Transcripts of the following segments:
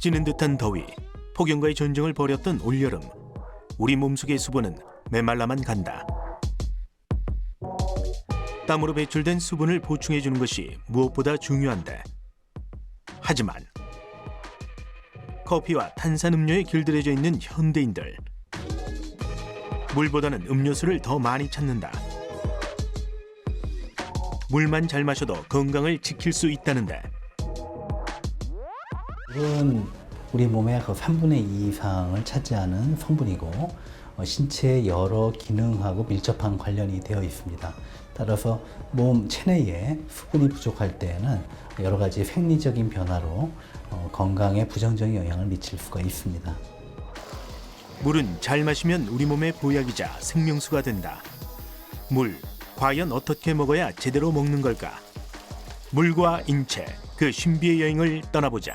찌는 듯한 더위, 폭염과의 전쟁을 벌였던 올여름. 우리 몸속의 수분은 메말라만 간다. 땀으로 배출된 수분을 보충해주는 것이 무엇보다 중요한데, 하지만 커피와 탄산음료에 길들여져 있는 현대인들, 물보다는 음료수를 더 많이 찾는다. 물만 잘 마셔도 건강을 지킬 수 있다는데, 물은 우리 몸의 그 3분의 2 이상을 차지하는 성분이고 신체의 여러 기능하고 밀접한 관련이 되어 있습니다. 따라서 몸 체내에 수분이 부족할 때에는 여러 가지 생리적인 변화로 건강에 부정적인 영향을 미칠 수가 있습니다. 물은 잘 마시면 우리 몸의 보약이자 생명수가 된다. 물, 과연 어떻게 먹어야 제대로 먹는 걸까? 물과 인체, 그 신비의 여행을 떠나보자.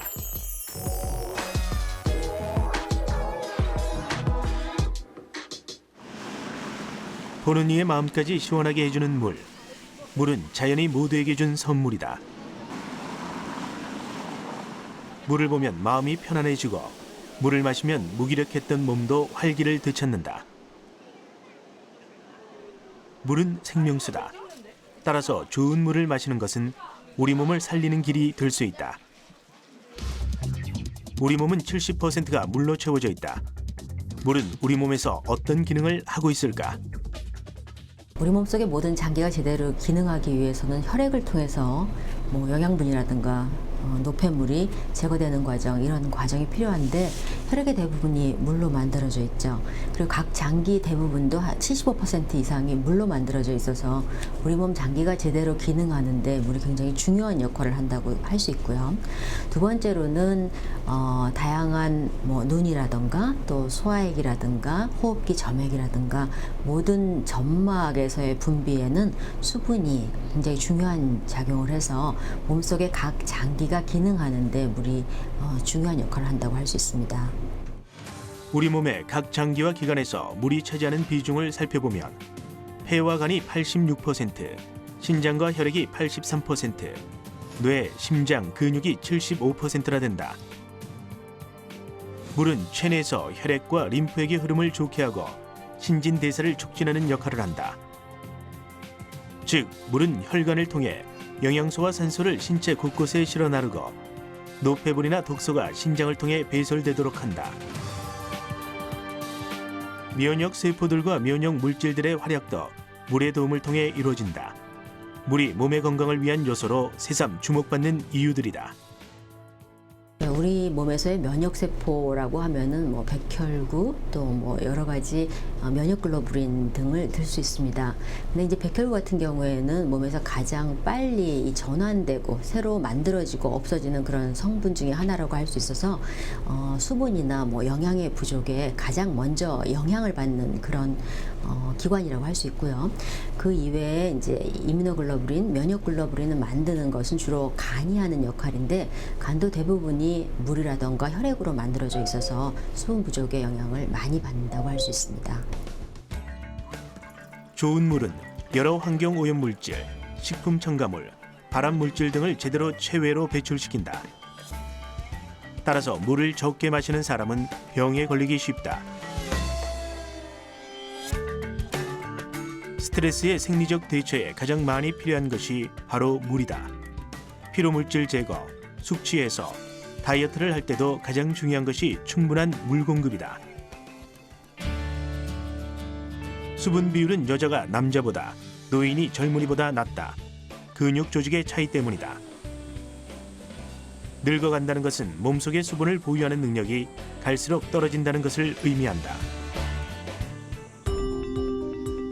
보는 이의 마음까지 시원하게 해주는 물. 물은 자연이 모두에게 준 선물이다. 물을 보면 마음이 편안해지고, 물을 마시면 무기력했던 몸도 활기를 되찾는다. 물은 생명수다. 따라서 좋은 물을 마시는 것은 우리 몸을 살리는 길이 될 수 있다. 우리 몸은 70%가 물로 채워져 있다. 물은 우리 몸에서 어떤 기능을 하고 있을까? 우리 몸속의 모든 장기가 제대로 기능하기 위해서는 혈액을 통해서 영양분이라든가 노폐물이 제거되는 과정, 이런 과정이 필요한데 혈액의 대부분이 물로 만들어져 있죠. 그리고 각 장기 대부분도 한 75% 이상이 물로 만들어져 있어서 우리 몸 장기가 제대로 기능하는데 물이 굉장히 중요한 역할을 한다고 할 수 있고요. 두 번째로는 다양한 눈이라든가 또 소화액이라든가 호흡기 점액이라든가 모든 점막에서의 분비에는 수분이 굉장히 중요한 작용을 해서 몸속의 각 장기가 기능하는데 물이 중요한 역할을 한다고 할 수 있습니다. 우리 몸의 각 장기와 기관에서 물이 차지하는 비중을 살펴보면 폐와 간이 86%, 신장과 혈액이 83%, 뇌, 심장, 근육이 75%나 된다. 물은 체내에서 혈액과 림프액의 흐름을 좋게 하고 신진대사를 촉진하는 역할을 한다. 즉, 물은 혈관을 통해 영양소와 산소를 신체 곳곳에 실어 나르고 노폐물이나 독소가 신장을 통해 배설되도록 한다. 면역 세포들과 면역 물질들의 활약도 물의 도움을 통해 이루어진다. 물이 몸의 건강을 위한 요소로 새삼 주목받는 이유들이다. 우리 몸에서의 면역세포라고 하면은 백혈구 또 여러 가지 면역글로불린 등을 들 수 있습니다. 근데 이제 백혈구 같은 경우에는 몸에서 가장 빨리 전환되고 새로 만들어지고 없어지는 그런 성분 중에 하나라고 할 수 있어서 수분이나 영양의 부족에 가장 먼저 영향을 받는 그런 기관이라고 할 수 있고요. 그 이외에 이제 이뮤노글로불린, 면역글로불린을 만드는 것은 주로 간이 하는 역할인데 간도 대부분이 물이라던가 혈액으로 만들어져 있어서 수분 부족의 영향을 많이 받는다고 할 수 있습니다. 좋은 물은 여러 환경 오염 물질, 식품 첨가물, 발암 물질 등을 제대로 체외로 배출시킨다. 따라서 물을 적게 마시는 사람은 병에 걸리기 쉽다. 스트레스의 생리적 대처에 가장 많이 필요한 것이 바로 물이다. 피로물질 제거, 숙취 해소, 다이어트를 할 때도 가장 중요한 것이 충분한 물 공급이다. 수분 비율은 여자가 남자보다, 노인이 젊은이보다 낮다. 근육 조직의 차이 때문이다. 늙어간다는 것은 몸속의 수분을 보유하는 능력이 갈수록 떨어진다는 것을 의미한다.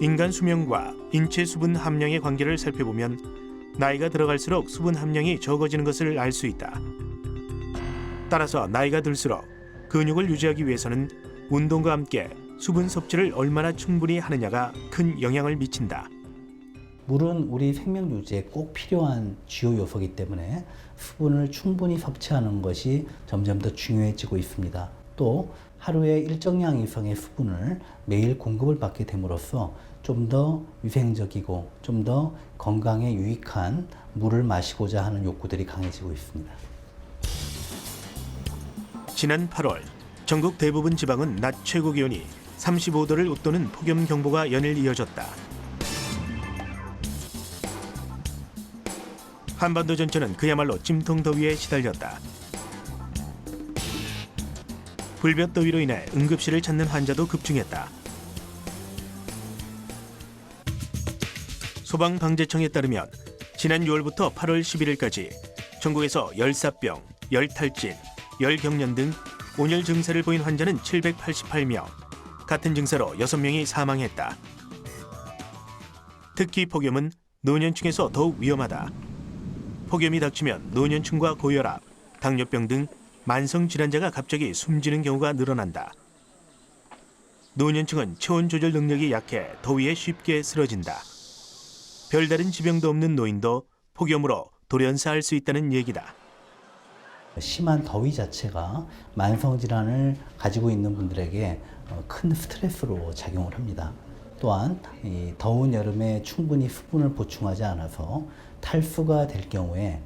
인간 수명과 인체 수분 함량의 관계를 살펴보면 나이가 들어갈수록 수분 함량이 적어지는 것을 알 수 있다. 따라서 나이가 들수록 근육을 유지하기 위해서는 운동과 함께 수분 섭취를 얼마나 충분히 하느냐가 큰 영향을 미친다. 물은 우리 생명 유지에 꼭 필요한 주요 요소이기 때문에 수분을 충분히 섭취하는 것이 점점 더 중요해지고 있습니다. 또 하루에 일정량 이상의 수분을 매일 공급을 받게 됨으로써 좀 더 위생적이고 좀 더 건강에 유익한 물을 마시고자 하는 욕구들이 강해지고 있습니다. 지난 8월 전국 대부분 지방은 낮 최고 기온이 35도를 웃도는 폭염 경보가 연일 이어졌다. 한반도 전체는 그야말로 찜통더위에 시달렸다. 불볕더위로 인해 응급실을 찾는 환자도 급증했다. 소방방재청에 따르면 지난 6월부터 8월 11일까지 전국에서 열사병, 열탈진, 열경련 등 온열 증세를 보인 환자는 788명, 같은 증세로 6명이 사망했다. 특히 폭염은 노년층에서 더욱 위험하다. 폭염이 닥치면 노년층과 고혈압, 당뇨병 등 만성 질환자가 갑자기 숨지는 경우가 늘어난다. 노년층은 체온 조절 능력이 약해 더위에 쉽게 쓰러진다. 별다른 지병도 없는 노인도 폭염으로 돌연사할 수 있다는 얘기다. 심한 더위 자체가 만성 질환을 가지고 있는 분들에게 큰 스트레스로 작용을 합니다. 또한 이 더운 여름에 충분히 수분을 보충하지 않아서 탈수가 될 경우에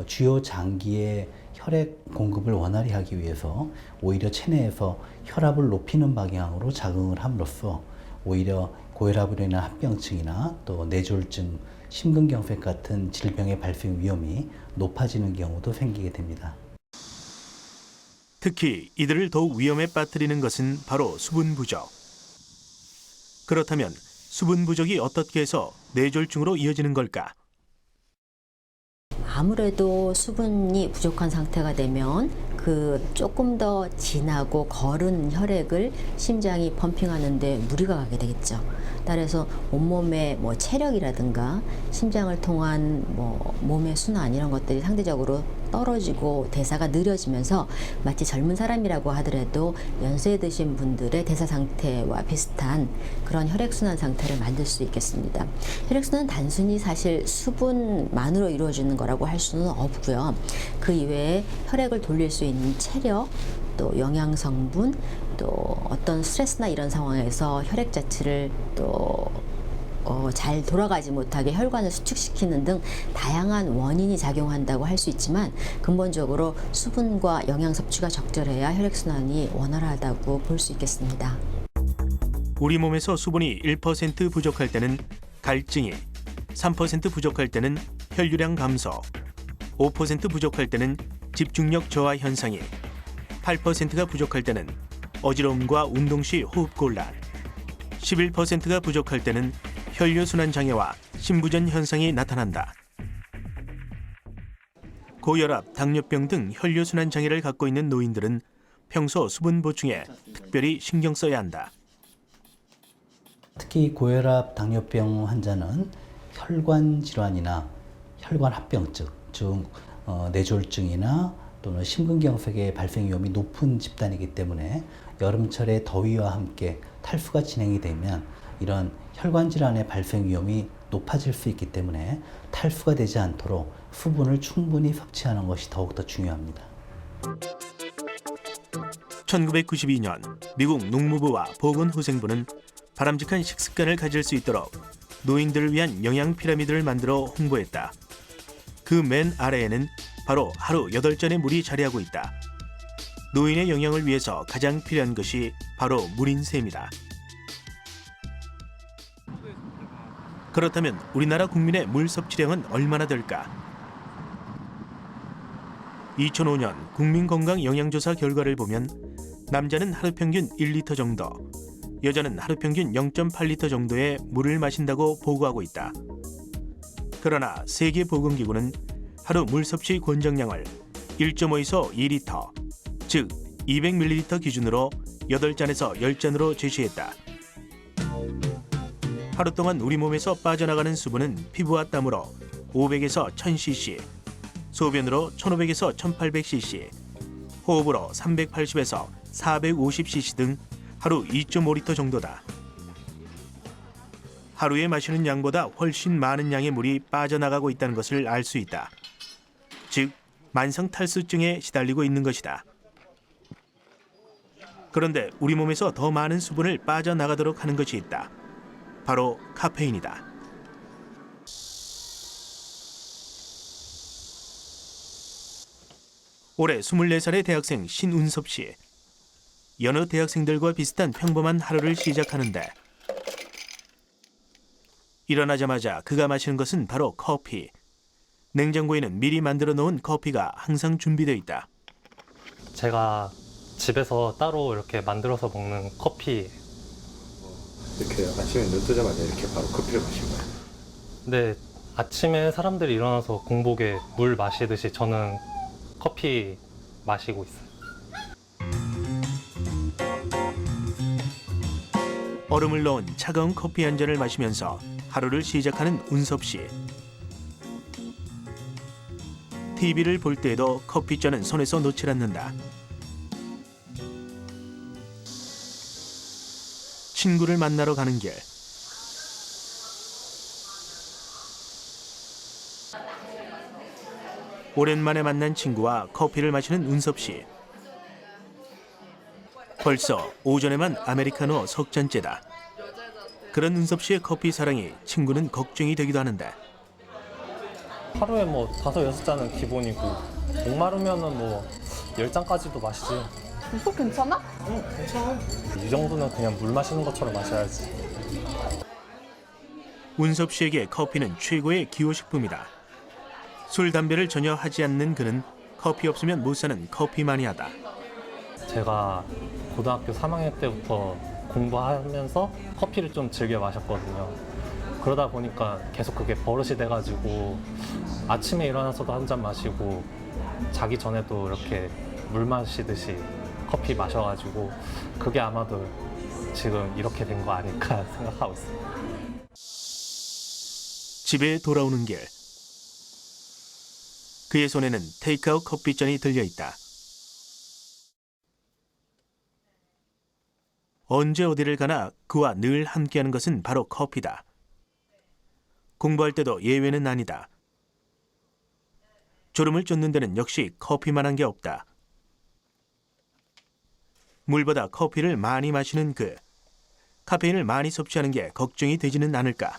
주요 장기의 혈액 공급을 원활히 하기 위해서 오히려 체내에서 혈압을 높이는 방향으로 작용을 함으로써 오히려 고혈압으로 인한 합병증이나 또 뇌졸중, 심근경색 같은 질병의 발생 위험이 높아지는 경우도 생기게 됩니다. 특히 이들을 더욱 위험에 빠뜨리는 것은 바로 수분 부족. 그렇다면 수분 부족이 어떻게 해서 뇌졸중으로 이어지는 걸까? 아무래도 수분이 부족한 상태가 되면 그 조금 더 진하고 거른 혈액을 심장이 펌핑하는데 무리가 가게 되겠죠. 따라서 온몸의 체력이라든가 심장을 통한 몸의 순환 이런 것들이 상대적으로 떨어지고 대사가 느려지면서 마치 젊은 사람이라고 하더라도 연세 드신 분들의 대사 상태와 비슷한 그런 혈액순환 상태를 만들 수 있겠습니다. 혈액순환은 단순히 사실 수분만으로 이루어지는 거라고 할 수는 없고요. 그 이외에 혈액을 돌릴 수 있는 체력, 또 영양 성분, 또 어떤 스트레스나 이런 상황에서 혈액 자체를 또 잘 돌아가지 못하게 혈관을 수축시키는 등 다양한 원인이 작용한다고 할 수 있지만 근본적으로 수분과 영양 섭취가 적절해야 혈액순환이 원활하다고 볼 수 있겠습니다. 우리 몸에서 수분이 1% 부족할 때는 갈증이, 3% 부족할 때는 혈류량 감소, 5% 부족할 때는 집중력 저하 현상이, 8%가 부족할 때는 어지러움과 운동 시 호흡 곤란, 11%가 부족할 때는 혈류순환 장애와 심부전 현상이 나타난다. 고혈압, 당뇨병 등 혈류순환 장애를 갖고 있는 노인들은 평소 수분 보충에 특별히 신경 써야 한다. 특히 고혈압, 당뇨병 환자는 혈관 질환이나 혈관 합병증, 즉 뇌졸중이나 또는 심근경색의 발생 위험이 높은 집단이기 때문에 여름철에 더위와 함께 탈수가 진행이 되면 이런 혈관 질환의 발생 위험이 높아질 수 있기 때문에 탈수가 되지 않도록 수분을 충분히 섭취하는 것이 더욱더 중요합니다. 1992년 미국 농무부와 보건후생부는 바람직한 식습관을 가질 수 있도록 노인들을 위한 영양 피라미드를 만들어 홍보했다. 그 맨 아래에는 바로 하루 8잔의 물이 자리하고 있다. 노인의 영양을 위해서 가장 필요한 것이 바로 물인 셈이다. 그렇다면 우리나라 국민의 물 섭취량은 얼마나 될까? 2005년 국민건강영양조사 결과를 보면 남자는 하루 평균 1리터 정도, 여자는 하루 평균 0.8리터 정도의 물을 마신다고 보고하고 있다. 그러나 세계보건기구는 하루 물 섭취 권장량을 1.5에서 2리터, 즉 200ml 기준으로 8잔에서 10잔으로 제시했다. 하루 동안 우리 몸에서 빠져나가는 수분은 피부와 땀으로 500에서 1000cc, 소변으로 1500에서 1800cc, 호흡으로 380에서 450cc 등 하루 2.5리터 정도다. 하루에 마시는 양보다 훨씬 많은 양의 물이 빠져나가고 있다는 것을 알 수 있다. 즉, 만성 탈수증에 시달리고 있는 것이다. 그런데 우리 몸에서 더 많은 수분을 빠져나가도록 하는 것이 있다. 바로 카페인이다. 올해 24살의 대학생 신운섭 씨. 여느 대학생들과 비슷한 평범한 하루를 시작하는데 일어나자마자 그가 마시는 것은 바로 커피. 냉장고에는 미리 만들어 놓은 커피가 항상 준비되어 있다. 제가 집에서 따로 이렇게 만들어서 먹는 커피. 이렇게 아침에 눈 뜨자마자 이렇게 바로 커피를 마신 거예요. 근데 아침에 사람들이 일어나서 공복에 물 마시듯이 저는 커피 마시고 있어요. 얼음을 넣은 차가운 커피 한 잔을 마시면서 하루를 시작하는 운섭 씨. TV를 볼 때에도 커피잔은 손에서 놓질 않는다. 친구를 만나러 가는 길. 오랜만에 만난 친구와 커피를 마시는 운섭 씨. 벌써 오전에만 아메리카노 석 잔째다. 그런 운섭 씨의 커피 사랑이 친구는 걱정이 되기도 하는데 하루에 뭐 5, 6잔은 기본이고 목마르면은 뭐 10잔까지도 마시지. 속 괜찮아? 이 정도는 그냥 물 마시는 것처럼 마셔야지. 운섭 씨에게 커피는 최고의 기호식품이다. 술, 담배를 전혀 하지 않는 그는 커피 없으면 못 사는 커피 마니아다. 제가 고등학교 3학년 때부터 공부하면서 커피를 좀 즐겨 마셨거든요. 그러다 보니까 계속 그게 버릇이 돼가지고 아침에 일어나서도 한 잔 마시고 자기 전에도 이렇게 물 마시듯이 커피 마셔가지고 그게 아마도 지금 이렇게 된 거 아닐까 생각하고 있어요. 집에 돌아오는 길. 그의 손에는 테이크아웃 커피잔이 들려있다. 언제 어디를 가나 그와 늘 함께하는 것은 바로 커피다. 공부할 때도 예외는 아니다. 졸음을 쫓는 데는 역시 커피만한 게 없다. 물보다 커피를 많이 마시는 그. 카페인을 많이 섭취하는 게 걱정이 되지는 않을까.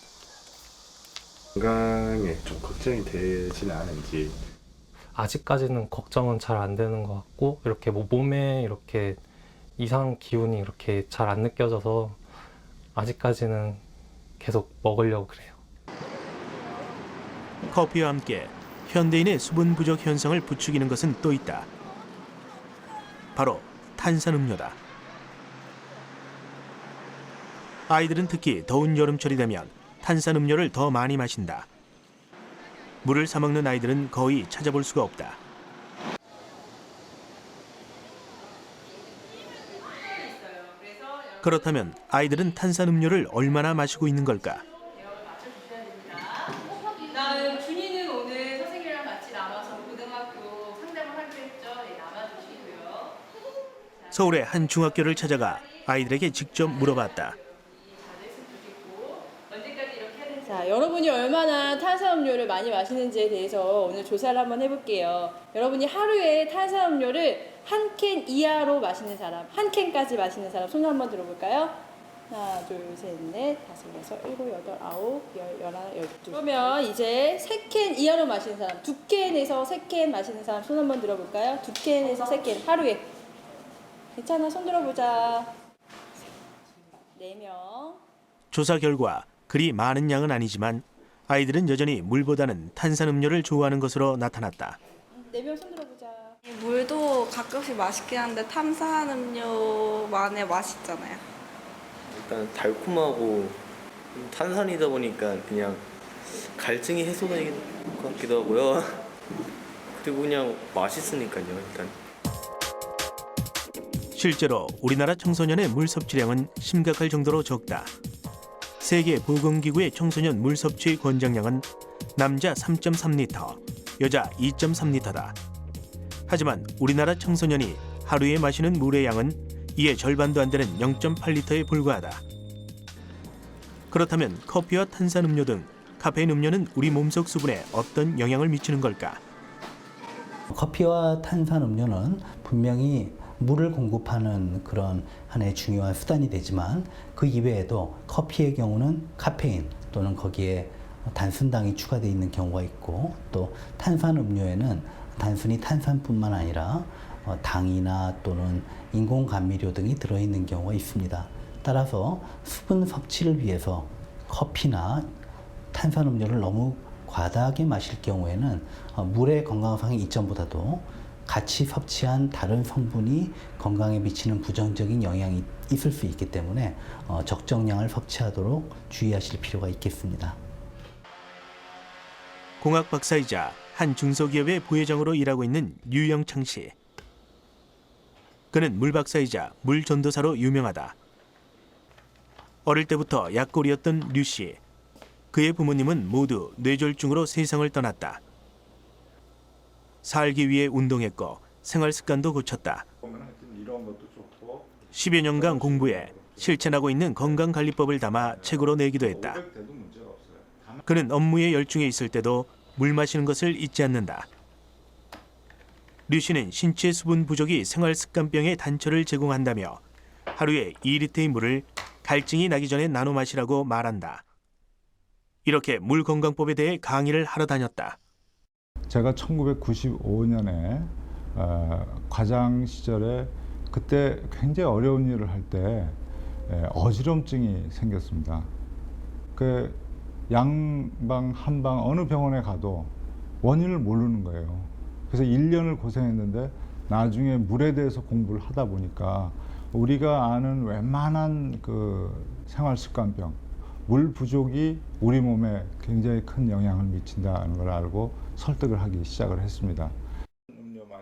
건강에 좀 걱정이 되지는 않은지. 아직까지는 걱정은 잘 안 되는 것 같고 이렇게 뭐 몸에 이렇게 이상 기운이 이렇게 잘 안 느껴져서 아직까지는 계속 먹으려고 그래요. 커피와 함께 현대인의 수분 부족 현상을 부추기는 것은 또 있다. 바로 탄산음료다. 아이들은 특히 더운 여름철이 되면 탄산음료를 더 많이 마신다. 물을 사 먹는 아이들은 거의 찾아볼 수가 없다. 그렇다면 아이들은 탄산음료를 얼마나 마시고 있는 걸까? 다음 준이는 오늘 선생님이랑 같이 남아서 고등학교 상담을 하기로 했죠. 네, 남아주시고요. 서울의 한 중학교를 찾아가 아이들에게 직접 물어봤다. 자, 여러분이 얼마나 탄산음료를 많이 마시는지에 대해서 오늘 조사를 한번 해볼게요. 여러분이 하루에 탄산음료를 한 캔 이하로 마시는 사람, 한 캔까지 마시는 사람 손 한번 들어볼까요? 하나, 둘, 셋, 넷, 다섯, 여섯, 일곱, 여덟, 아홉, 열, 열하나, 열둘. 그러면 이제 3캔 이하로 마시는 사람, 2캔에서 3캔 마시는 사람 손 한번 들어볼까요? 2캔에서 3캔 하루에. 괜찮아, 손 들어보자. 4명. 조사 결과 그리 많은 양은 아니지만 아이들은 여전히 물보다는 탄산음료를 좋아하는 것으로 나타났다. 4명 손 들어보자. 물도 가끔씩 맛있긴 한데 탄산음료만의 맛이 있잖아요. 일단 달콤하고 탄산이다 보니까 그냥 갈증이 해소되는 것 같기도 하고요. 그리고 그냥 맛있으니까요, 일단. 실제로 우리나라 청소년의 물 섭취량은 심각할 정도로 적다. 세계보건기구의 청소년 물 섭취 권장량은 남자 3.3리터, 여자 2.3리터다. 하지만 우리나라 청소년이 하루에 마시는 물의 양은 이의 절반도 안 되는 0.8리터에 불과하다. 그렇다면 커피와 탄산음료 등 카페인 음료는 우리 몸속 수분에 어떤 영향을 미치는 걸까? 커피와 탄산음료는 분명히 물을 공급하는 그런 하나의 중요한 수단이 되지만 그 이외에도 커피의 경우는 카페인 또는 거기에 단순당이 추가되어 있는 경우가 있고 또 탄산음료에는 단순히 탄산뿐만 아니라 당이나 또는 인공 감미료 등이 들어있는 경우가 있습니다. 따라서 수분 섭취를 위해서 커피나 탄산음료를 너무 과다하게 마실 경우에는 물의 건강상의 이점보다도 같이 섭취한 다른 성분이 건강에 미치는 부정적인 영향이 있을 수 있기 때문에 적정량을 섭취하도록 주의하실 필요가 있겠습니다. 공학 박사이자 한 중소기업의 부회장으로 일하고 있는 류영창 씨. 그는 물 박사이자 물 전도사로 유명하다. 어릴 때부터 약골이었던 류 씨. 그의 부모님은 모두 뇌졸중으로 세상을 떠났다. 살기 위해 운동했고 생활 습관도 고쳤다. 10여 년간 공부해 실천하고 있는 건강관리법을 담아 책으로 내기도 했다. 그는 업무에 열중해 있을 때도 물 마시는 것을 잊지 않는다. 류 씨는 신체 수분 부족이 생활습관병의 단초를 제공한다며 하루에 2리터의 물을 갈증이 나기 전에 나눠 마시라고 말한다. 이렇게 물 건강법에 대해 강의를 하러 다녔다. 제가 1995년에 과장 시절에 그때 굉장히 어려운 일을 할 때 어지럼증이 생겼습니다. 그 양방 한방 어느 병원에 가도 원인을 모르는 거예요. 그래서 1년을 고생했는데 나중에 물에 대해서 공부를 하다 보니까 우리가 아는 웬만한 그 생활습관병, 물 부족이 우리 몸에 굉장히 큰 영향을 미친다는 걸 알고 설득을 하기 시작을 했습니다.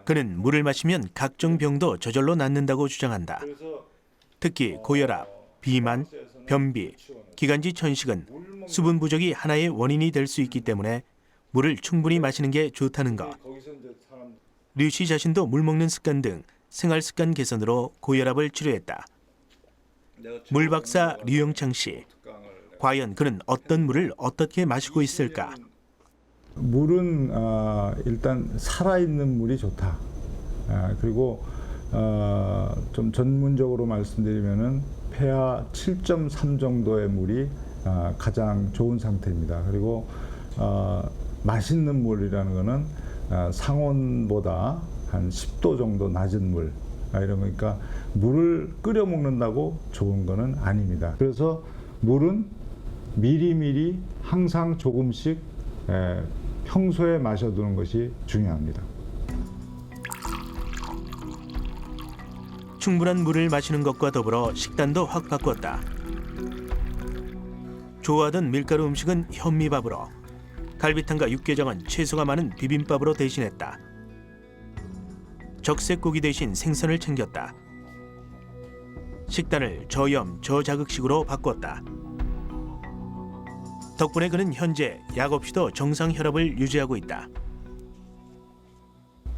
그는 물을 마시면 각종 병도 저절로 낫는다고 주장한다. 특히 고혈압, 비만, 변비, 기관지 천식은 수분 부족이 하나의 원인이 될 수 있기 때문에 물을 충분히 마시는 게 좋다는 것. 류 씨 자신도 물 먹는 습관 등 생활 습관 개선으로 고혈압을 치료했다. 물 박사 류영창 씨. 과연 그는 어떤 물을 어떻게 마시고 있을까? 물은 일단 살아있는 물이 좋다. 그리고 좀 전문적으로 말씀드리면은 pH 7.3 정도의 물이 가장 좋은 상태입니다. 그리고 맛있는 물이라는 거는 상온보다 한 10도 정도 낮은 물, 이런 거니까 물을 끓여 먹는다고 좋은 거는 아닙니다. 그래서 물은 미리미리 항상 조금씩 평소에 마셔두는 것이 중요합니다. 충분한 물을 마시는 것과 더불어 식단도 확 바꿨다. 좋아하던 밀가루 음식은 현미밥으로, 갈비탕과 육개장은 채소가 많은 비빔밥으로 대신했다. 적색고기 대신 생선을 챙겼다. 식단을 저염, 저자극식으로 바꿨다. 덕분에 그는 현재 약 없이도 정상 혈압을 유지하고 있다.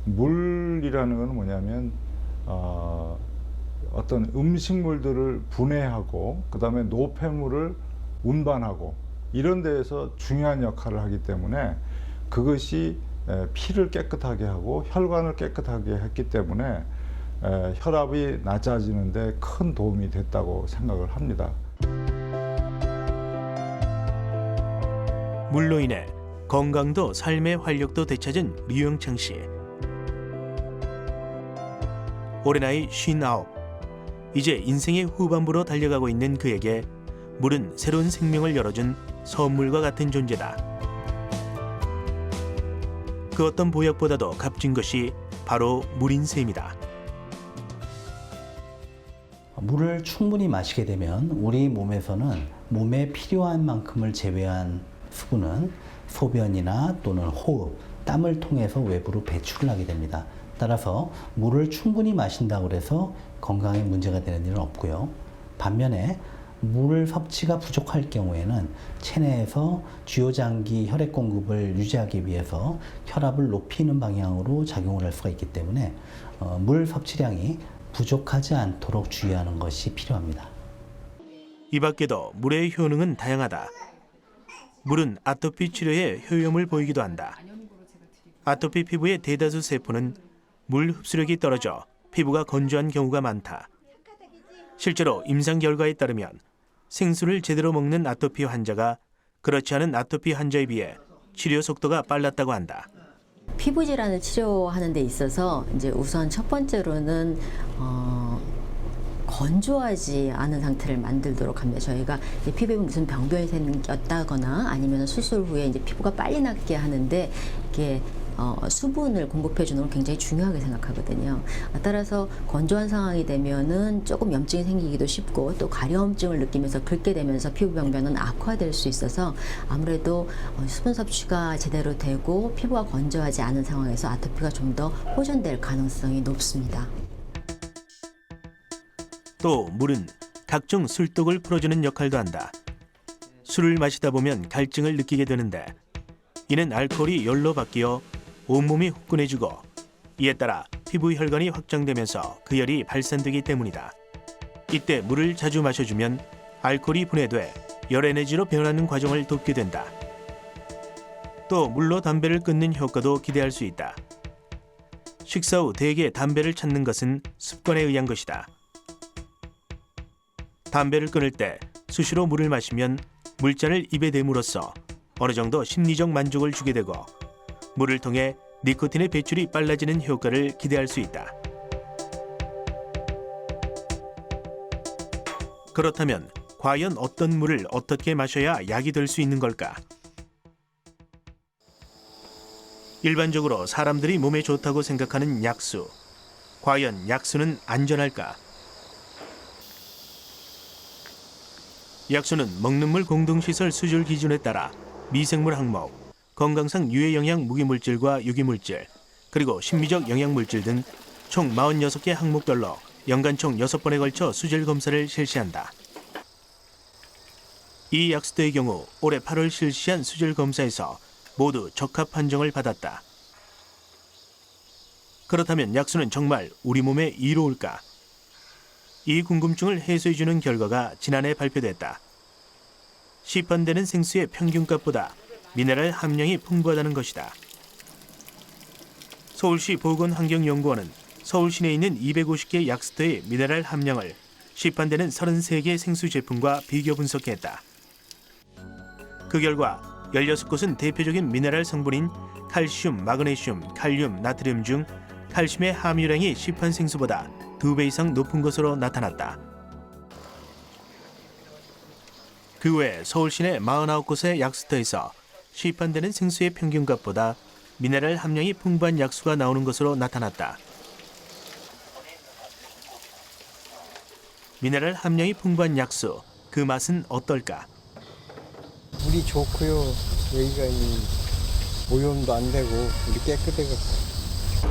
물이라는 건 뭐냐면 어떤 음식물들을 분해하고 그다음에 노폐물을 운반하고 이런 데에서 중요한 역할을 하기 때문에 그것이 피를 깨끗하게 하고 혈관을 깨끗하게 했기 때문에 혈압이 낮아지는 데 큰 도움이 됐다고 생각을 합니다. 물로 인해 건강도 삶의 활력도 되찾은 류영창 씨. 올해 나이 59. 이제 인생의 후반부로 달려가고 있는 그에게 물은 새로운 생명을 열어준 선물과 같은 존재다. 그 어떤 보약보다도 값진 것이 바로 물인 셈이다. 물을 충분히 마시게 되면 우리 몸에서는 몸에 필요한 만큼을 제외한 수분은 소변이나 또는 호흡, 땀을 통해서 외부로 배출을 하게 됩니다. 따라서 물을 충분히 마신다고 해서 건강에 문제가 되는 일은 없고요. 반면에 물 섭취가 부족할 경우에는 체내에서 주요 장기 혈액 공급을 유지하기 위해서 혈압을 높이는 방향으로 작용을 할 수가 있기 때문에 물 섭취량이 부족하지 않도록 주의하는 것이 필요합니다. 이 밖에도 물의 효능은 다양하다. 물은 아토피 치료에 효용을 보이기도 한다. 아토피 피부의 대다수 세포는 물 흡수력이 떨어져 피부가 건조한 경우가 많다. 실제로 임상 결과에 따르면 생수를 제대로 먹는 아토피 환자가 그렇지 않은 아토피 환자에 비해 치료 속도가 빨랐다고 한다. 피부 질환을 치료하는 데 있어서 이제 우선 첫 번째로는 건조하지 않은 상태를 만들도록 합니다. 저희가 이제 피부에 무슨 병변이 생겼다거나 아니면 수술 후에 이제 피부가 빨리 낫게 하는데 이게 수분을 공급해 주는 건 굉장히 중요하게 생각하거든요. 따라서 건조한 상황이 되면은 조금 염증이 생기기도 쉽고 또 가려움증을 느끼면서 긁게 되면서 피부 병변은 악화될 수 있어서 아무래도 수분 섭취가 제대로 되고 피부가 건조하지 않은 상황에서 아토피가 좀 더 호전될 가능성이 높습니다. 또 물은 각종 술독을 풀어주는 역할도 한다. 술을 마시다 보면 갈증을 느끼게 되는데 이는 알코올이 열로 바뀌어 온몸이 후끈해지고 이에 따라 피부 혈관이 확장되면서 그 열이 발산되기 때문이다. 이때 물을 자주 마셔주면 알코올이 분해돼 열 에너지로 변하는 과정을 돕게 된다. 또 물로 담배를 끊는 효과도 기대할 수 있다. 식사 후 대개 담배를 찾는 것은 습관에 의한 것이다. 담배를 끊을 때 수시로 물을 마시면 물잔을 입에 대므로써 어느 정도 심리적 만족을 주게 되고 물을 통해 니코틴의 배출이 빨라지는 효과를 기대할 수 있다. 그렇다면 과연 어떤 물을 어떻게 마셔야 약이 될 수 있는 걸까? 일반적으로 사람들이 몸에 좋다고 생각하는 약수. 과연 약수는 안전할까? 약수는 먹는 물 공동시설 수질 기준에 따라 미생물 항목, 건강상 유해 영양 무기물질과 유기물질, 그리고 심미적 영양물질 등 총 46개 항목별로 연간 총 6번에 걸쳐 수질 검사를 실시한다. 이 약수들의 경우 올해 8월 실시한 수질 검사에서 모두 적합 판정을 받았다. 그렇다면 약수는 정말 우리 몸에 이로울까? 이 궁금증을 해소해주는 결과가 지난해 발표됐다. 시판되는 생수의 평균값보다 미네랄 함량이 풍부하다는 것이다. 서울시 보건환경연구원은 서울 시내에 있는 250개 약수터의 미네랄 함량을 시판되는 33개 생수 제품과 비교 분석했다. 그 결과 16곳은 대표적인 미네랄 성분인 칼슘, 마그네슘, 칼륨, 나트륨 중 칼슘의 함유량이 시판 생수보다 2배 이상 높은 것으로 나타났다. 그 외 서울 시내 49곳의 약수터에서 시판되는 생수의 평균값보다 미네랄 함량이 풍부한 약수가 나오는 것으로 나타났다. 미네랄 함량이 풍부한 약수, 그 맛은 어떨까? 물이 좋고요. 여기가 오염도 안 되고 물이 깨끗해요.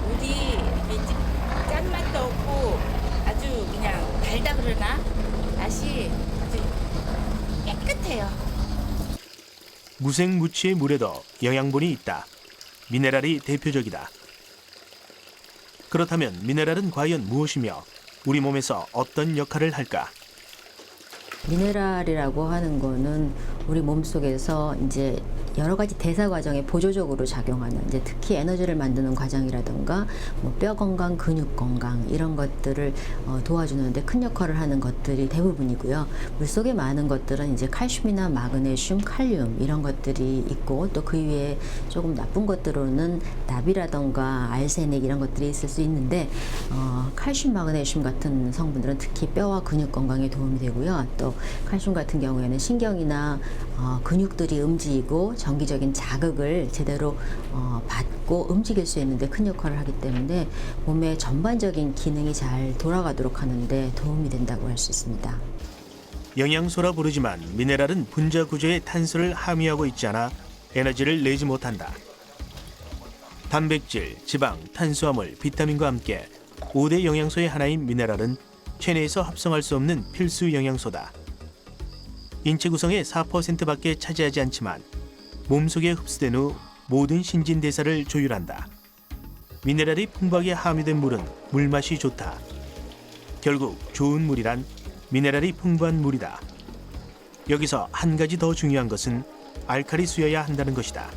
물이 왠지 짠맛도 없고 아주 그냥 달다 그러나 맛이 아주 깨끗해요. 무생무치의 물에도 영양분이 있다. 미네랄이 대표적이다. 그렇다면 미네랄은 과연 무엇이며 우리 몸에서 어떤 역할을 할까? 미네랄이라고 하는 거는 우리 몸속에서 이제 여러 가지 대사 과정에 보조적으로 작용하는 이제 특히 에너지를 만드는 과정이라든가 뭐 뼈 건강, 근육 건강 이런 것들을 도와주는데 큰 역할을 하는 것들이 대부분이고요. 물속에 많은 것들은 이제 칼슘이나 마그네슘, 칼륨 이런 것들이 있고 또 그 위에 조금 나쁜 것들로는 납이라든가 알세닉 이런 것들이 있을 수 있는데 칼슘, 마그네슘 같은 성분들은 특히 뼈와 근육 건강에 도움이 되고요. 또 칼슘 같은 경우에는 신경이나 근육들이 움직이고 정기적인 자극을 제대로 받고 움직일 수 있는데 큰 역할을 하기 때문에 몸의 전반적인 기능이 잘 돌아가도록 하는데 도움이 된다고 할 수 있습니다. 영양소라 부르지만 미네랄은 분자 구조의 탄소를 함유하고 있지 않아 에너지를 내지 못한다. 단백질, 지방, 탄수화물, 비타민과 함께 5대 영양소의 하나인 미네랄은 체내에서 합성할 수 없는 필수 영양소다. 인체 구성의 4%밖에 차지하지 않지만 몸속에 흡수된 후 모든 신진대사를 조율한다. 미네랄이 풍부하게 함유된 물은 물맛이 좋다. 결국 좋은 물이란 미네랄이 풍부한 물이다. 여기서 한 가지 더 중요한 것은 알칼리 수여야 한다는 것이다.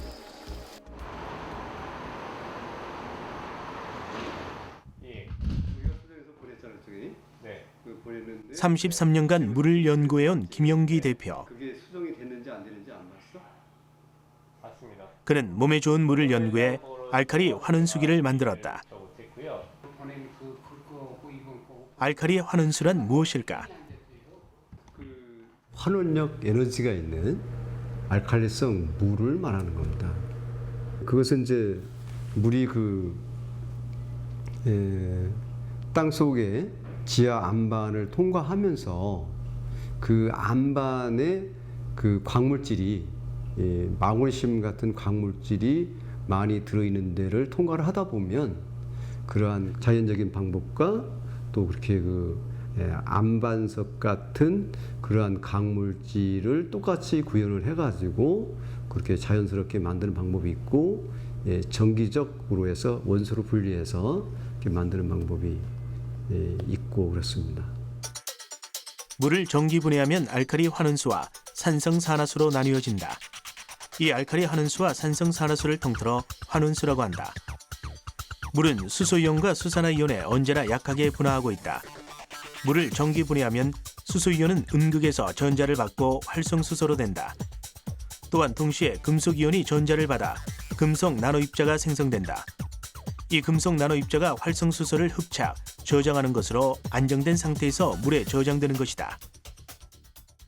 33년간 물을 연구해온 김영기 대표. 그게 수정이 됐는지 안 됐는지 안 봤어? 맞습니다. 그는 몸에 좋은 물을 연구해 알칼리 환원수기를 만들었다. 알칼리 환원수란 무엇일까? 환원력 에너지가 있는 알칼리성 물을 말하는 겁니다. 그것은 이제 물이 땅 속에 지하 안반을 통과하면서 그 안반에 그 광물질이 마그네슘 같은 광물질이 많이 들어있는 데를 통과를 하다 보면 그러한 자연적인 방법과 또 그렇게 안반석 같은 그러한 광물질을 똑같이 구현을 해가지고 그렇게 자연스럽게 만드는 방법이 있고 정기적으로 해서 원소로 분리해서 이렇게 만드는 방법이 있고 그렇습니다. 물을 정기 분해하면 알칼리 환원수와 산성산화수로 나뉘어진다. 이 알칼리 환원수와 산성산화수를 통틀어 환원수라고 한다. 물은 수소이온과 수산화이온에 언제나 약하게 분화하고 있다. 물을 정기 분해하면 수소이온은 음극에서 전자를 받고 활성수소로 된다. 또한 동시에 금속이온이 전자를 받아 금속 나노입자가 생성된다. 이 금속 나노입자가 활성수소를 흡착, 저장하는 것으로 안정된 상태에서 물에 저장되는 것이다.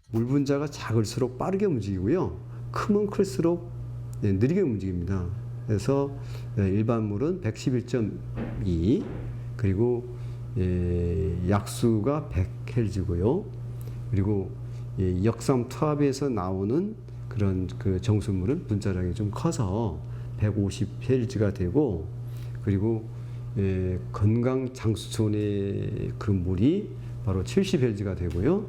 물 분자가 작을수록 빠르게 움직이고요. 크면 클수록 느리게 움직입니다. 그래서 일반 물은 111.2 그리고 약수가 100헬즈고요. 그리고 역삼 투합에서 나오는 그런 그 정수물은 분자량이 좀 커서 150헬즈가 되고 그리고 건강 장수촌의 그 물이 바로 70헬즈가 되고요.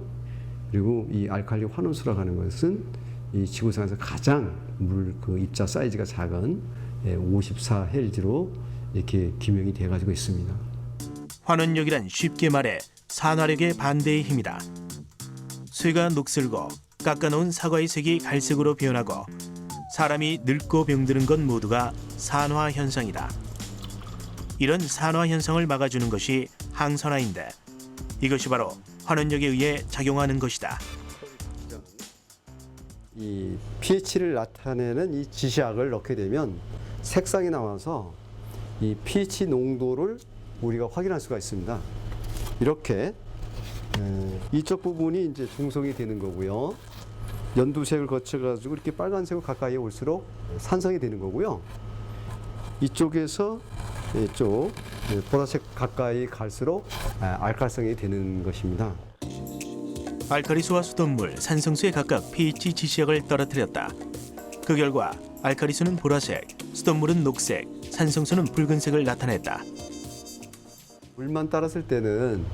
그리고 이 알칼리 환원수라고 하는 것은 이 지구상에서 가장 물 그 입자 사이즈가 작은 54헬즈로 이렇게 기명이 되어 가지고 있습니다. 환원력이란 쉽게 말해 산화력의 반대의 힘이다. 쇠가 녹슬고 깎아놓은 사과의 색이 갈색으로 변하고 사람이 늙고 병드는 것 모두가 산화 현상이다. 이런 산화 현상을 막아주는 것이 항산화인데 이것이 바로 환원력에 의해 작용하는 것이다. 이 pH를 나타내는 이 지시약을 넣게 되면 색상이 나와서 이 pH 농도를 우리가 확인할 수가 있습니다. 이렇게 이쪽 부분이 이제 중성이 되는 거고요. 연두색을 거쳐가지고 이렇게 빨간색으로 가까이 올수록 산성이 되는 거고요. 이쪽에서 이쪽 보라색 가까이 갈수록 알칼성이 되는 것입니다. 알칼리수와 수돗물, 산성수에 각각 pH 지시약을 떨어뜨렸다. 그 결과 알칼리수는 보라색, 수돗물은 녹색, 산성수는 붉은색을 나타냈다. 물만 따랐을 때는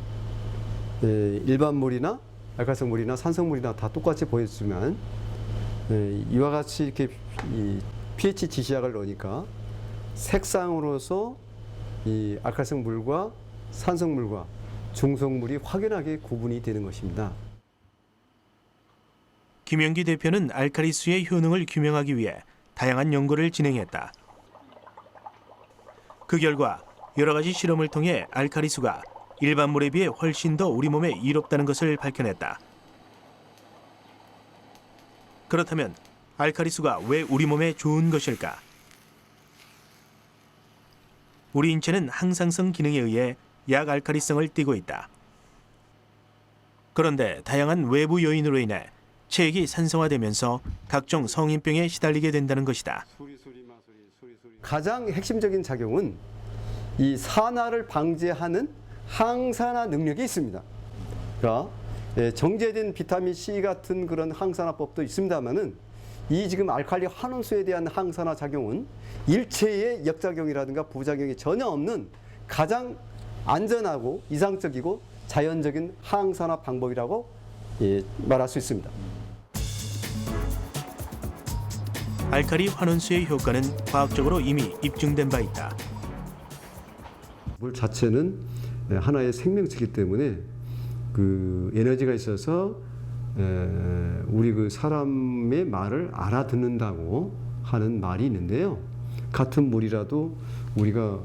일반 물이나 알칼성 물이나 산성 물이나 다 똑같이 보였지만 이와 같이 이렇게 이 pH 지시약을 넣으니까 색상으로서 이 알칼성 물과 산성 물과 중성 물이 확연하게 구분이 되는 것입니다. 김영기 대표는 알칼리수의 효능을 규명하기 위해 다양한 연구를 진행했다. 그 결과 여러 가지 실험을 통해 알칼리수가 일반 물에 비해 훨씬 더 우리 몸에 이롭다는 것을 밝혀냈다. 그렇다면 알칼리수가 왜 우리 몸에 좋은 것일까? 우리 인체는 항상성 기능에 의해 약알칼리성을 띠고 있다. 그런데 다양한 외부 요인으로 인해 체액이 산성화되면서 각종 성인병에 시달리게 된다는 것이다. 가장 핵심적인 작용은 이 산화를 방지하는 항산화 능력이 있습니다. 그러니까 정제된 비타민 C 같은 그런 항산화법도 있습니다만은 이 지금 알칼리 환원수에 대한 항산화 작용은 일체의 역작용이라든가 부작용이 전혀 없는 가장 안전하고 이상적이고 자연적인 항산화 방법이라고 말할 수 있습니다. 알칼리 환원수의 효과는 과학적으로 이미 입증된 바 있다. 물 자체는 하나의 생명체이기 때문에 그 에너지가 있어서 우리 그 사람의 말을 알아듣는다고 하는 말이 있는데요. 같은 물이라도 우리가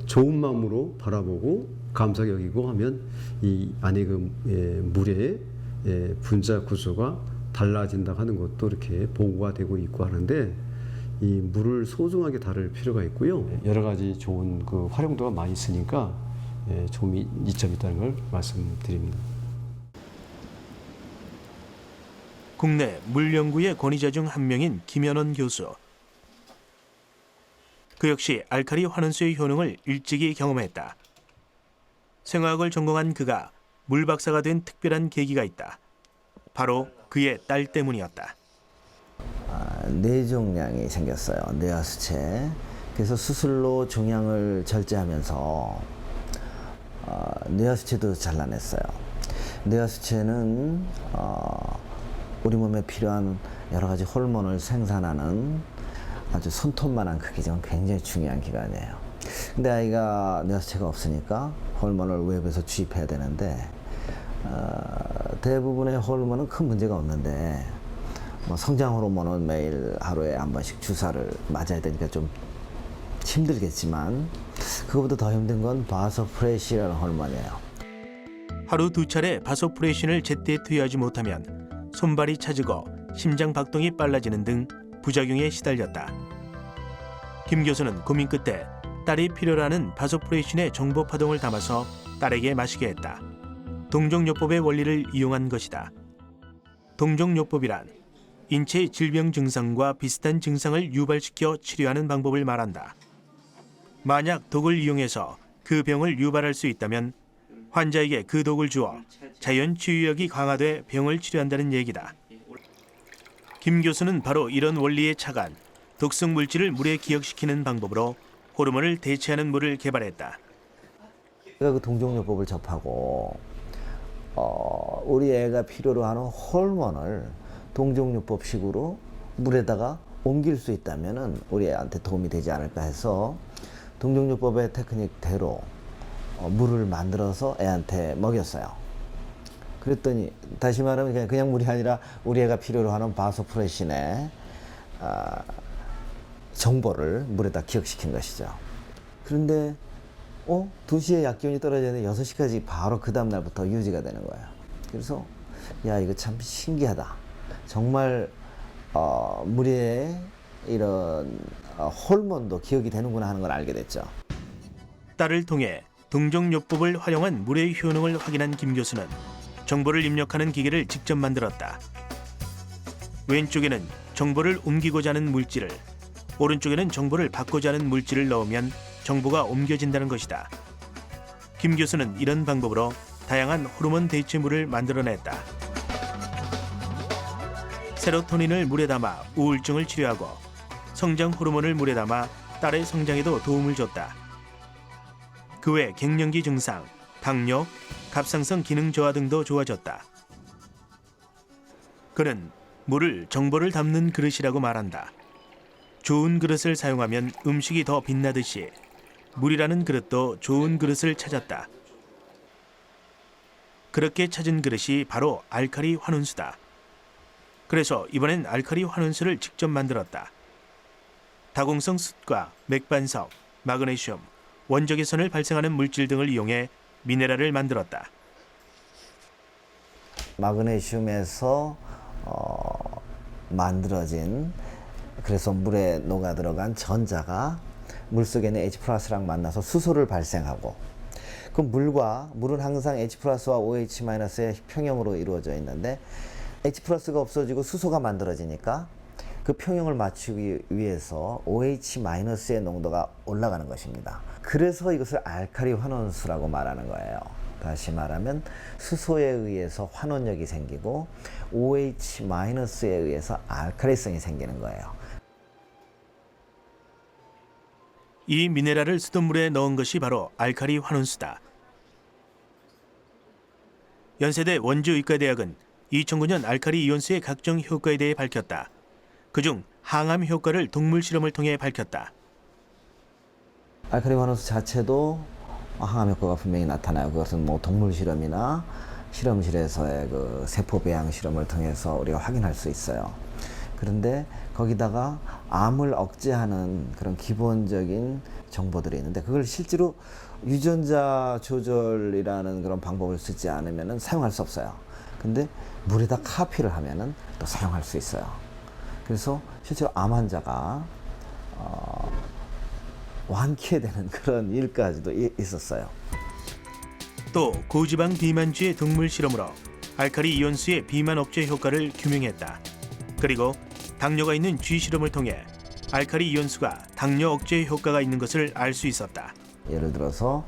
좋은 마음으로 바라보고 감사히 여기고 하면 이 안에 그 물의 분자 구조가 달라진다고 하는 것도 이렇게 보고가 되고 있고 하는데 이 물을 소중하게 다룰 필요가 있고요. 여러 가지 좋은 그 활용도가 많이 있으니까 좋은 이점이 있다는 걸 말씀드립니다. 국내 물연구의 권위자 중 한 명인 김현원 교수. 그 역시 알칼리 환원수의 효능을 일찍이 경험했다. 생화학을 전공한 그가 물 박사가 된 특별한 계기가 있다. 바로 그의 딸 때문이었다. 뇌종양이 생겼어요. 뇌하수체. 그래서 수술로 종양을 절제하면서 뇌하수체도 잘라냈어요. 뇌하수체는 우리 몸에 필요한 여러 가지 호르몬을 생산하는 아주 손톱만한 크기지만 굉장히 중요한 기관이에요. 근데 아이가 뇌하수체가 없으니까 호르몬을 외부에서 주입해야 되는데 대부분의 호르몬은 큰 문제가 없는데 뭐 성장 호르몬은 매일 하루에 한 번씩 주사를 맞아야 되니까 좀 힘들겠지만 그것보다 더 힘든 건 바소프레신이라는 호르몬이에요. 하루 2차례 바소프레신을 제때 투여하지 못하면 손발이 차지고 심장 박동이 빨라지는 등 부작용에 시달렸다. 김 교수는 고민 끝에 딸이 필요로 하는 바소프레신의 정보 파동을 담아서 딸에게 마시게 했다. 동종요법의 원리를 이용한 것이다. 동종요법이란 인체의 질병 증상과 비슷한 증상을 유발시켜 치료하는 방법을 말한다. 만약 독을 이용해서 그 병을 유발할 수 있다면 환자에게 그 독을 주어 자연 치유력이 강화돼 병을 치료한다는 얘기다. 김 교수는 바로 이런 원리에 착안 독성 물질을 물에 기억시키는 방법으로 호르몬을 대체하는 물을 개발했다. 제가 그 동종요법을 접하고 우리 애가 필요로 하는 호르몬을 동종요법식으로 물에다가 옮길 수 있다면은 우리 애한테 도움이 되지 않을까 해서 동종요법의 테크닉대로 물을 만들어서 애한테 먹였어요. 그랬더니 다시 말하면 그냥 물이 아니라 우리 애가 필요로 하는 바소프레신의 정보를 물에다 기억시킨 것이죠. 그런데 2시에 약기운이 떨어지는데 6시까지 바로 그 다음 날부터 유지가 되는 거예요. 그래서 야 이거 참 신기하다. 정말 물에 이런 호르몬도 기억이 되는구나 하는 걸 알게 됐죠. 딸을 통해 동종요법을 활용한 물의 효능을 확인한 김 교수는 정보를 입력하는 기계를 직접 만들었다. 왼쪽에는 정보를 옮기고자 하는 물질을, 오른쪽에는 정보를 받고자 하는 물질을 넣으면 정보가 옮겨진다는 것이다. 김 교수는 이런 방법으로 다양한 호르몬 대체물을 만들어냈다. 세로토닌을 물에 담아 우울증을 치료하고 성장 호르몬을 물에 담아 딸의 성장에도 도움을 줬다. 그 외 갱년기 증상, 당뇨, 갑상선 기능 저하 등도 좋아졌다. 그는 물을 정보를 담는 그릇이라고 말한다. 좋은 그릇을 사용하면 음식이 더 빛나듯이 물이라는 그릇도 좋은 그릇을 찾았다. 그렇게 찾은 그릇이 바로 알칼리 환원수다. 그래서 이번엔 알칼리 환원수를 직접 만들었다. 다공성 숯과 맥반석, 마그네슘, 원적외선을 발생하는 물질 등을 이용해 미네랄을 만들었다. 마그네슘에서 만들어진 그래서 물에 녹아 들어간 전자가 물속에는 H+랑 만나서 수소를 발생하고 그 물은 항상 H+와 OH-의 평형으로 이루어져 있는데 H+가 없어지고 수소가 만들어지니까 그 평형을 맞추기 위해서 OH-의 농도가 올라가는 것입니다. 그래서 이것을 알칼리 환원수라고 말하는 거예요. 다시 말하면 수소에 의해서 환원력이 생기고 OH-에 의해서 알칼리성이 생기는 거예요. 이 미네랄을 수돗물에 넣은 것이 바로 알칼리 환원수다. 연세대 원주의과대학은 2009년 알칼리 이온수의 각종 효과에 대해 밝혔다. 그중 항암 효과를 동물 실험을 통해 밝혔다. 알칼리 환원수 자체도 항암 효과가 분명히 나타나요. 그것은 뭐 동물 실험이나 실험실에서의 그 세포 배양 실험을 통해서 우리가 확인할 수 있어요. 그런데 거기다가 암을 억제하는 그런 기본적인 정보들이 있는데 그걸 실제로 유전자 조절이라는 그런 방법을 쓰지 않으면 사용할 수 없어요. 근데 물에다 카피를 하면은 또 사용할 수 있어요. 그래서 실제로 암 환자가 완쾌되는 그런 일까지도 있었어요. 또 고지방 비만주의 동물 실험으로 알칼리 이온수의 비만 억제 효과를 규명했다. 그리고 당뇨가 있는 쥐 실험을 통해 알칼리 이온수가 당뇨 억제 효과가 있는 것을 알 수 있었다. 예를 들어서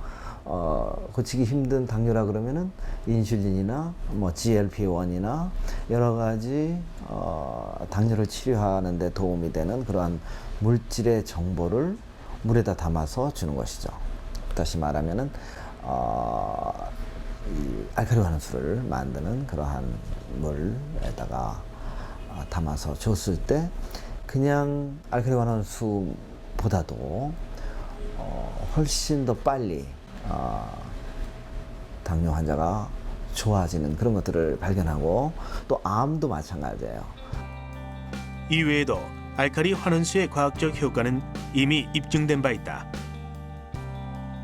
고치기 힘든 당뇨라 그러면은 인슐린이나 뭐 GLP-1이나 여러 가지 당뇨를 치료하는 데 도움이 되는 그러한 물질의 정보를 물에다 담아서 주는 것이죠. 다시 말하면은 이 알칼리 환원수를 만드는 그러한 물에다가 담아서 줬을 때 그냥 알칼리 환원수보다도 훨씬 더 빨리 당뇨 환자가 좋아지는 그런 것들을 발견하고 또 암도 마찬가지예요. 이외에도 알칼리 환원수의 과학적 효과는 이미 입증된 바 있다.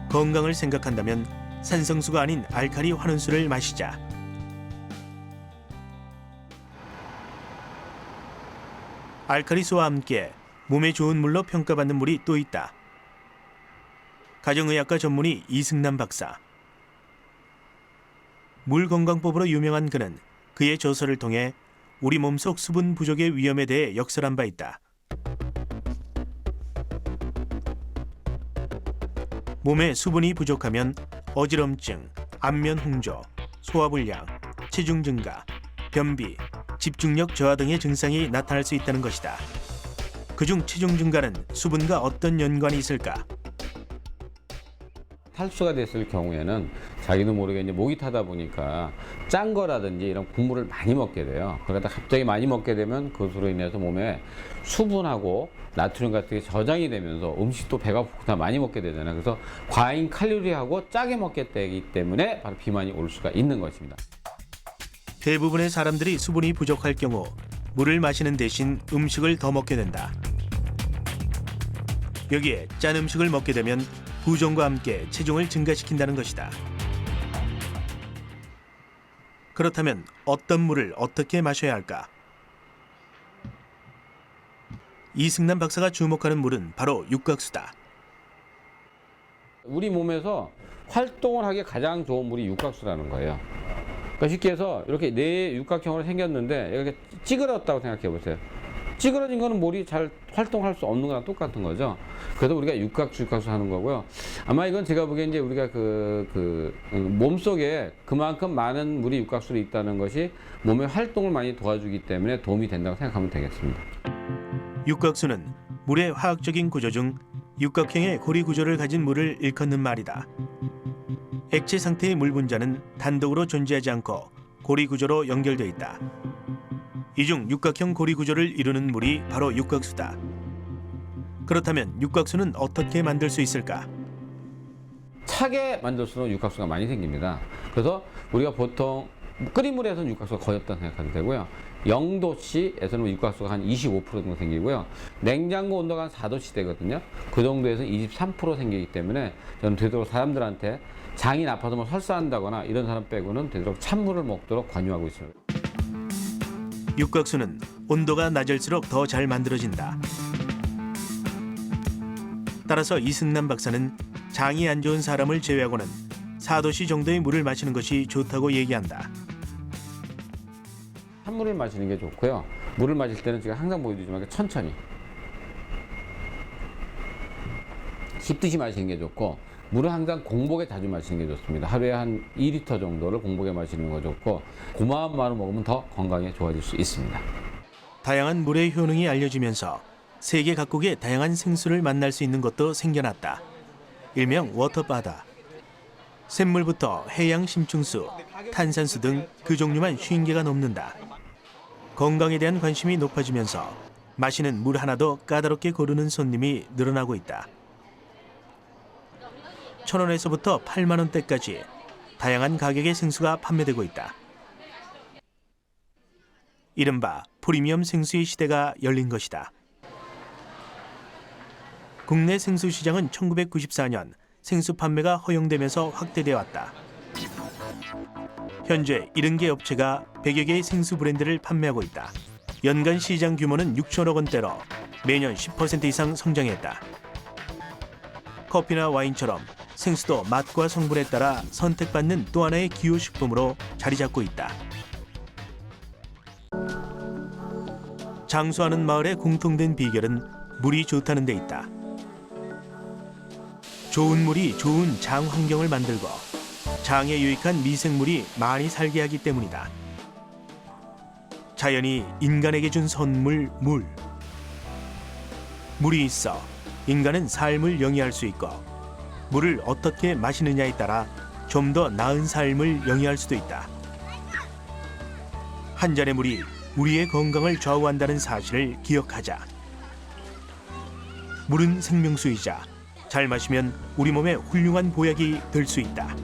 건강을 생각한다면 산성수가 아닌 알칼리 환원수를 마시자. 알칼리수와 함께 몸에 좋은 물로 평가받는 물이 또 있다. 가정의학과 전문의 이승남 박사. 물건강법으로 유명한 그는 그의 저서를 통해 우리 몸속 수분 부족의 위험에 대해 역설한 바 있다. 몸에 수분이 부족하면 어지럼증, 안면 홍조, 소화불량, 체중 증가, 변비, 집중력 저하 등의 증상이 나타날 수 있다는 것이다. 그중 체중 증가는 수분과 어떤 연관이 있을까? 탈수가 됐을 경우에는 자기도 모르게 이제 목이 타다 보니까 짠 거라든지 이런 국물을 많이 먹게 돼요. 그러다 갑자기 많이 먹게 되면 그것으로 인해서 몸에 수분하고 나트륨 같은 게 저장이 되면서 음식도 배가 고프다 많이 먹게 되잖아요. 그래서 과잉 칼로리하고 짜게 먹게 되기 때문에 바로 비만이 올 수가 있는 것입니다. 대부분의 사람들이 수분이 부족할 경우 물을 마시는 대신 음식을 더 먹게 된다. 여기에 짠 음식을 먹게 되면 부종과 함께 체중을 증가시킨다는 것이다. 그렇다면 어떤 물을 어떻게 마셔야 할까? 이승남 박사가 주목하는 물은 바로 육각수다. 우리 몸에서 활동을 하기 가장 좋은 물이 육각수라는 거예요. 그러니까 쉽게 해서 이렇게 네 육각형으로 생겼는데 이렇게 찌그러졌다고 생각해 보세요. 찌그러진 거는 물이 잘 활동할 수 없는 거랑 똑같은 거죠. 그래서 우리가 육각수 하는 거고요. 아마 이건 제가 보기엔 이제 우리가 몸속에 그만큼 많은 물이 육각수로 있다는 것이 몸의 활동을 많이 도와주기 때문에 도움이 된다고 생각하면 되겠습니다. 육각수는 물의 화학적인 구조 중 육각형의 고리 구조를 가진 물을 일컫는 말이다. 액체 상태의 물 분자는 단독으로 존재하지 않고 고리 구조로 연결되어 있다. 이 중 육각형 고리 구조를 이루는 물이 바로 육각수다. 그렇다면 육각수는 어떻게 만들 수 있을까? 차게 만들수록 육각수가 많이 생깁니다. 그래서 우리가 보통 끓인 물에서는 육각수가 거의 없다고 생각하면 되고요. 0도씨에서는 육각수가 한 25% 정도 생기고요. 냉장고 온도가 한 4도씨 되거든요. 그 정도에서 23% 생기기 때문에 저는 되도록 사람들한테 장이 나빠서 뭐 설사한다거나 이런 사람 빼고는 되도록 찬물을 먹도록 권유하고 있습니다. 육각수는 온도가 낮을수록 더 잘 만들어진다. 따라서 이승남 박사는 장이 안 좋은 사람을 제외하고는 4도씨 정도의 물을 마시는 것이 좋다고 얘기한다. 찬물을 마시는 게 좋고요. 물을 마실 때는 제가 항상 보여드리지만 천천히 씹듯이 마시는 게 좋고, 물은 항상 공복에 자주 마시는 게 좋습니다. 하루에 한 2리터 정도를 공복에 마시는 거 좋고, 고마운 마음을 먹으면 더 건강에 좋아질 수 있습니다. 다양한 물의 효능이 알려지면서 세계 각국의 다양한 생수를 만날 수 있는 것도 생겨났다. 일명 워터바다. 샘물부터 해양 심층수, 탄산수 등 그 종류만 50개가 넘는다. 건강에 대한 관심이 높아지면서 마시는 물 하나도 까다롭게 고르는 손님이 늘어나고 있다. 1,000원에서부터 8만 원대까지 다양한 가격의 생수가 판매되고 있다. 이른바 프리미엄 생수의 시대가 열린 것이다. 국내 생수 시장은 1994년 생수 판매가 허용되면서 확대되어 왔다. 현재 70개 업체가 100여 개의 생수 브랜드를 판매하고 있다. 연간 시장 규모는 6천억 원대로 매년 10% 이상 성장했다. 커피나 와인처럼 생수도 맛과 성분에 따라 선택받는 또 하나의 기호식품으로 자리 잡고 있다. 장수하는 마을의 공통된 비결은 물이 좋다는 데 있다. 좋은 물이 좋은 장 환경을 만들고 장에 유익한 미생물이 많이 살게 하기 때문이다. 자연이 인간에게 준 선물 물. 물이 있어 인간은 삶을 영위할 수 있고 물을 어떻게 마시느냐에 따라 좀 더 나은 삶을 영위할 수도 있다. 한 잔의 물이 우리의 건강을 좌우한다는 사실을 기억하자. 물은 생명수이자 잘 마시면 우리 몸에 훌륭한 보약이 될 수 있다.